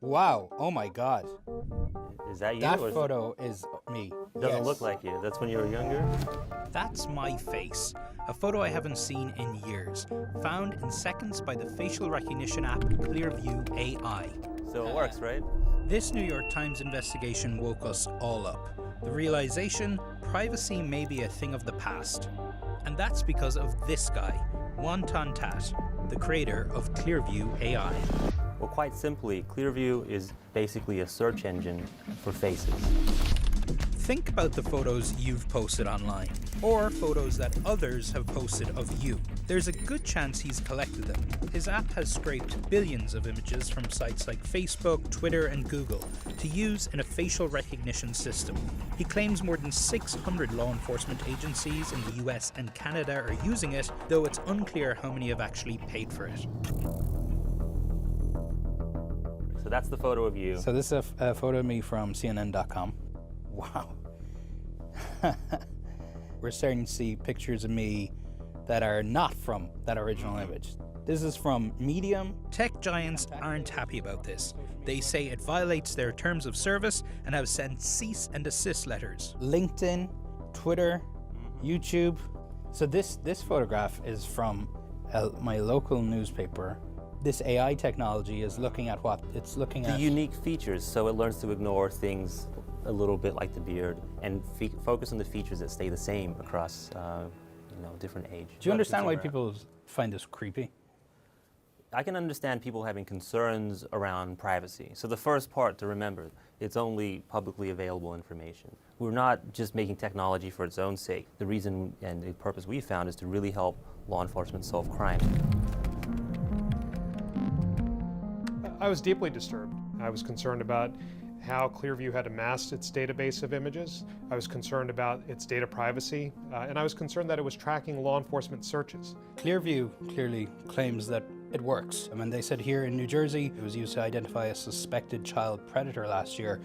Wow, oh my God. Is that you? That or photo is me. doesn't Yes. look like you. That's when you were younger? That's my face, a photo I haven't seen in years, found in seconds by the facial recognition app Clearview AI. So it works, right? This New York Times investigation woke us all up. The realization privacy may be a thing of the past. And that's because of this guy, Wonton Tat, the creator of Clearview AI. Well, quite simply, Clearview is basically a search engine for faces. Think about the photos you've posted online, or photos that others have posted of you. There's a good chance he's collected them. His app has scraped billions of images from sites like Facebook, Twitter, and Google to use in a facial recognition system. He claims more than 600 law enforcement agencies in the US and Canada are using it, though it's unclear how many have actually paid for it. So that's the photo of you. So this is a photo of me from CNN.com. Wow. We're starting to see pictures of me that are not from that original image. This is from Medium. Tech giants aren't happy about this. They say it violates their terms of service and have sent cease and desist letters. LinkedIn, Twitter, YouTube. So this photograph is from my local newspaper. This AI technology is looking at what? It's looking at the unique features, so it learns to ignore things a little bit like the beard and focus on the features that stay the same across different age. Do you understand why people find this creepy? I can understand people having concerns around privacy. So the first part to remember, it's only publicly available information. We're not just making technology for its own sake. The reason and the purpose we found is to really help law enforcement solve crime. I was deeply disturbed. I was concerned about how Clearview had amassed its database of images. I was concerned about its data privacy, and I was concerned that it was tracking law enforcement searches. Clearview clearly claims that it works. I mean, they said here in New Jersey, it was used to identify a suspected child predator last year.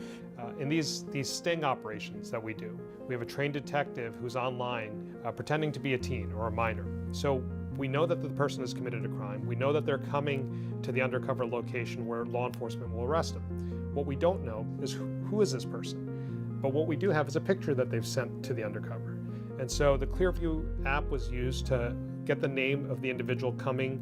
In these sting operations that we do, we have a trained detective who's online pretending to be a teen or a minor. So we know that the person has committed a crime. We know that they're coming to the undercover location where law enforcement will arrest them. What we don't know is who is this person. But what we do have is a picture that they've sent to the undercover. And so the Clearview app was used to get the name of the individual coming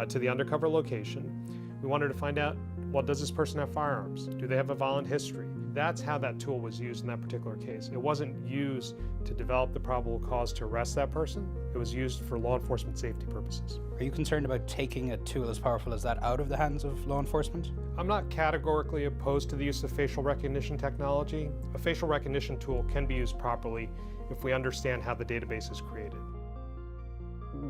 to the undercover location. We wanted to find out, well, does this person have firearms? Do they have a violent history? That's how that tool was used in that particular case. It wasn't used to develop the probable cause to arrest that person. It was used for law enforcement safety purposes. Are you concerned about taking a tool as powerful as that out of the hands of law enforcement? I'm not categorically opposed to the use of facial recognition technology. A facial recognition tool can be used properly if we understand how the database is created.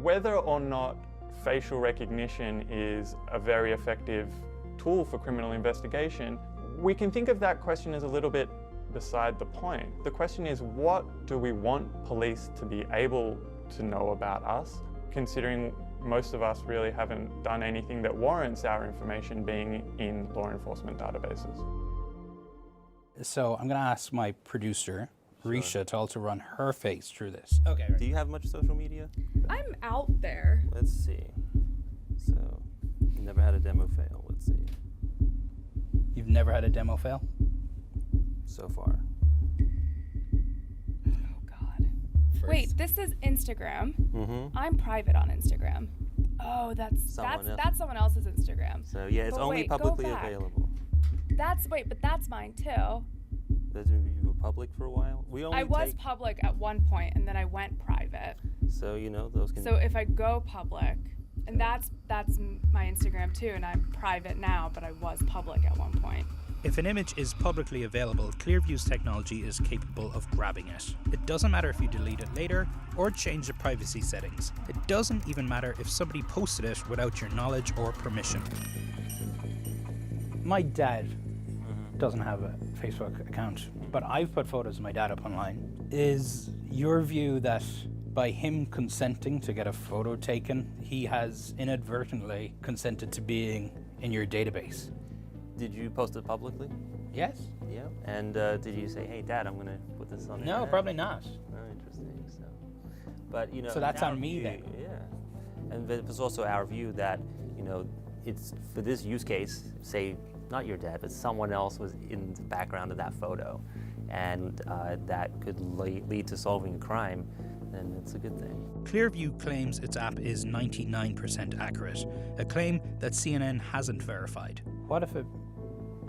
Whether or not facial recognition is a very effective tool for criminal investigation, we can think of that question as a little bit beside the point. The question is, what do we want police to be able to know about us, considering most of us really haven't done anything that warrants our information being in law enforcement databases. So I'm going to ask my producer, Risha, to also run her face through this. Okay. Do you have much social media? I'm out there. Let's see. So, you never had a demo fail. Let's see. You've never had a demo fail? So far. Oh God. Wait, this is Instagram. Mm-hmm. I'm private on Instagram. Oh, that's someone else's Instagram. So yeah, it's But only wait, publicly go back. available. But that's mine too. You were public for a while? I was public at one point and then I went private. So those can. So if I go public, and that's my Instagram too, and I'm private now, but I was public at one point. If an image is publicly available, Clearview's technology is capable of grabbing it. It doesn't matter if you delete it later or change the privacy settings. It doesn't even matter if somebody posted it without your knowledge or permission. My dad doesn't have a Facebook account, but I've put photos of my dad up online. Is your view that by him consenting to get a photo taken, he has inadvertently consented to being in your database? Did you post it publicly? Yes. Yeah. And did you say, "Hey, Dad, I'm going to put this on"? No, probably not. Oh, interesting. So, but So that's on me then. Yeah. And it's also our view that it's for this use case. Say not your dad, but someone else was in the background of that photo, and that could lead to solving a crime, then it's a good thing. Clearview claims its app is 99% accurate, a claim that CNN hasn't verified. What if it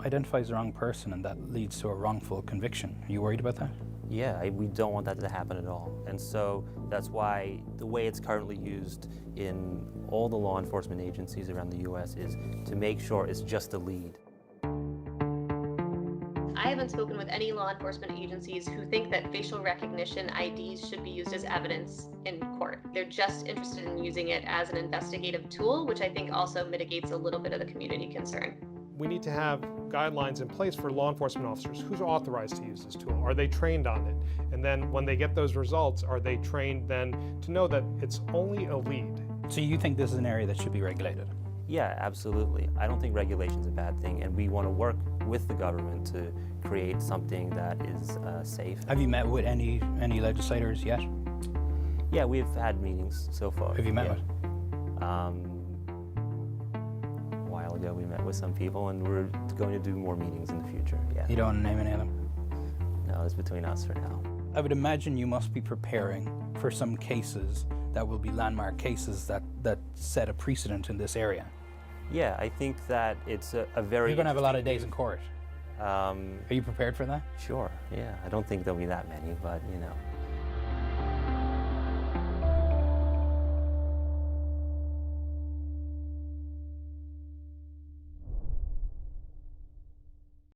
identifies the wrong person and that leads to a wrongful conviction? Are you worried about that? Yeah, we don't want that to happen at all. And so that's why the way it's currently used in all the law enforcement agencies around the US is to make sure it's just a lead. I haven't spoken with any law enforcement agencies who think that facial recognition IDs should be used as evidence in court. They're just interested in using it as an investigative tool, which I think also mitigates a little bit of the community concern. We need to have guidelines in place for law enforcement officers. Who's authorized to use this tool? Are they trained on it? And then when they get those results, are they trained then to know that it's only a lead? So you think this is an area that should be regulated? Yeah, absolutely. I don't think regulation's a bad thing, and we want to work with the government to create something that is safe. Have you met with any legislators yet? Yeah, we've had meetings so far. Have you met yeah. with? A while ago, we met with some people, and we're going to do more meetings in the future. Yeah. You don't want to name any of them? No, it's between us for now. I would imagine you must be preparing for some cases that will be landmark cases that set a precedent in this area. Yeah, I think that it's a very... You're going to have a lot of days in court. Are you prepared for that? Sure, yeah. I don't think there'll be that many, but you know.